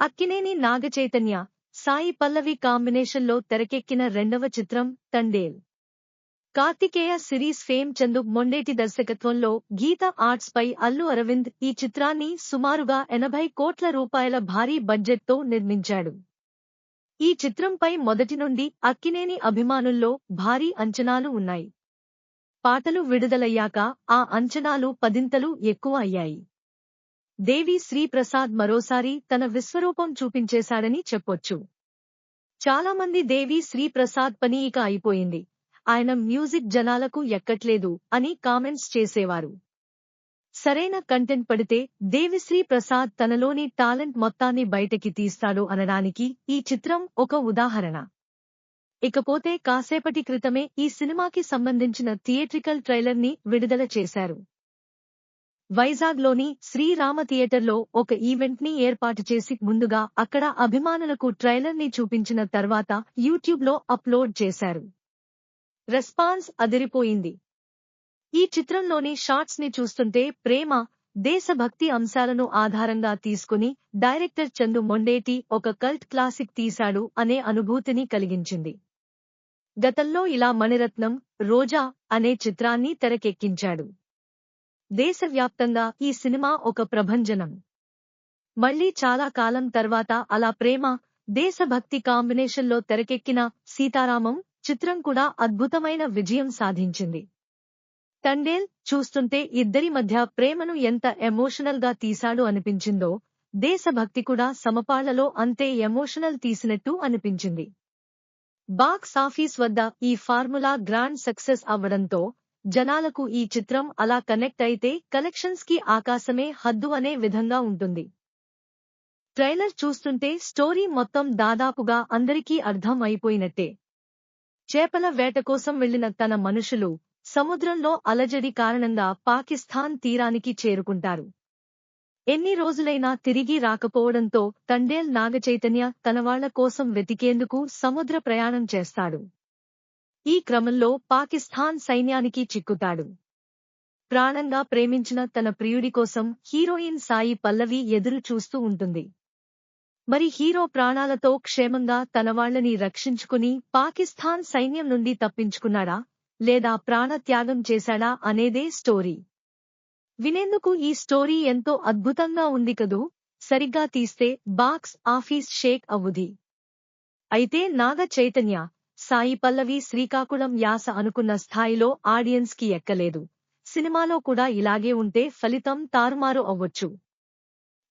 అక్కినేని నాగచైతన్య, సాయి పల్లవి కాంబినేషన్లో తెరకెక్కిన రెండవ చిత్రం తండేల్. కార్తికేయ సిరీస్ ఫేమ్ చందు మొండేటి దర్శకత్వంలో గీతా ఆర్ట్స్ పై అల్లు అరవింద్ ఈ చిత్రాన్ని సుమారుగా 80 కోట్ల రూపాయల భారీ బడ్జెట్తో నిర్మించాడు. ఈ చిత్రంపై మొదటి నుండి అక్కినేని అభిమానుల్లో భారీ అంచనాలు ఉన్నాయి. పాటలు విడుదలయ్యాక ఆ అంచనాలు పదింతలు ఎక్కువ అయ్యాయి. దేవి శ్రీ ప్రసాద్ మరోసారి తన విశ్వరూపం చూపించేశాడని చెప్పొచ్చు. చాలామంది దేవి శ్రీ ప్రసాద్ పని ఇక అయిపోయింది, ఆయన మ్యూజిక్ జనాలకు ఎక్కట్లేదు అని కామెంట్స్ చేసేవారు. సరైన కంటెంట్ పడితే దేవిశ్రీ ప్రసాద్ తనలోని టాలెంట్ మొత్తాన్ని బయటకి తీస్తాడు అనడానికి ఈ చిత్రం ఒక ఉదాహరణ. ఇకపోతే కాసేపటి క్రితమే ఈ సినిమాకి సంబంధించిన థియేట్రికల్ ట్రైలర్ ని విడుదల చేశారు. వైజాగ్లోని శ్రీరామ థియేటర్లో ఒక ఈవెంట్ ని ఏర్పాటు చేసి ముందుగా అక్కడ అభిమానులకు ట్రైలర్ ని చూపించిన తర్వాత యూట్యూబ్లో అప్లోడ్ చేశారు. రెస్పాన్స్ అదిరిపోయింది. ఈ చిత్రంలోని షాట్స్ ని చూస్తుంటే ప్రేమ, దేశభక్తి అంశాలను ఆధారంగా తీసుకుని డైరెక్టర్ చందు మొండేటి ఒక కల్ట్ క్లాసిక్ తీశాడు అనే అనుభూతిని కలిగించింది. గతంలో ఇలా మణిరత్నం, రోజా అనే చిత్రాన్ని తెరకెక్కించాడు. దేశవ్యాప్తంగా ఈ సినిమా ఒక ప్రభంజనం. మళ్లీ చాలా కాలం తర్వాత అలా ప్రేమ, దేశభక్తి కాంబినేషన్లో తెరకెక్కిన సీతారామం చిత్రం కూడా అద్భుతమైన విజయం సాధించింది. తండేల్ చూస్తుంటే ఇద్దరి మధ్య ప్రేమను ఎంత ఎమోషనల్ గా తీశాడు అనిపించిందో, దేశభక్తి కూడా సమపాళ్లలో అంతే ఎమోషనల్ తీసినట్టు అనిపించింది. బాక్స్ ఆఫీస్ వద్ద ఈ ఫార్ములా గ్రాండ్ సక్సెస్ అవ్వడంతో జనాలకు ఈ చిత్రం అలా కనెక్ట్ అయితే కలెక్షన్స్ కి ఆకాశమే హద్దు అనే విధంగా ఉంటుంది. ట్రైలర్ చూస్తుంటే స్టోరీ మొత్తం దాదాపుగా అందరికీ అర్థం అయిపోయినట్టే. చేపల వేట కోసం వెళ్లిన తన మనుషులు సముద్రంలో అలజడి కారణంగా పాకిస్తాన్ తీరానికి చేరుకుంటారు. ఎన్ని రోజులైనా తిరిగి రాకపోవడంతో తండేల్ నాగచైతన్య తనవాళ్ల కోసం వెతికేందుకు సముద్ర ప్రయాణం చేస్తాడు. ఈ క్రమంలో పాకిస్తాన్ సైన్యానికి చిక్కుతాడు. ప్రాణంగా ప్రేమించిన తన ప్రియుడి కోసం హీరోయిన్ సాయి పల్లవి ఎదురు చూస్తూ ఉంటుంది. మరి హీరో ప్రాణాలతో క్షేమంగా తనవాళ్లని రక్షించుకుని పాకిస్తాన్ సైన్యం నుండి తప్పించుకున్నాడా లేదా ప్రాణత్యాగం చేశాడా అనేదే స్టోరీ. వినేందుకు ఈ స్టోరీ ఎంతో అద్భుతంగా ఉంది కదూ. సరిగ్గా తీస్తే బాక్స్ ఆఫీస్ షేక్ అవ్వుది. అయితే నాగ చైతన్య, సాయి పల్లవి శ్రీకాకుళం యాస అనుకున్న స్థాయిలో ఆడియన్స్ కి ఎక్కలేదు. సినిమాలో కూడా ఇలాగే ఉంటే ఫలితం తారుమారు అవ్వొచ్చు.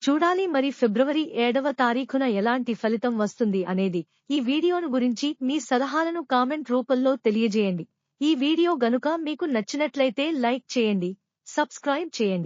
చూడాలి మరి ఫిబ్రవరి 7వ తారీఖున ఎలాంటి ఫలితం వస్తుంది అనేది. ఈ వీడియోను గురించి మీ సలహాలను కామెంట్ రూపంలో తెలియజేయండి. ఈ వీడియో గనుక మీకు నచ్చినట్లయితే లైక్ చేయండి, సబ్స్క్రైబ్ చేయండి.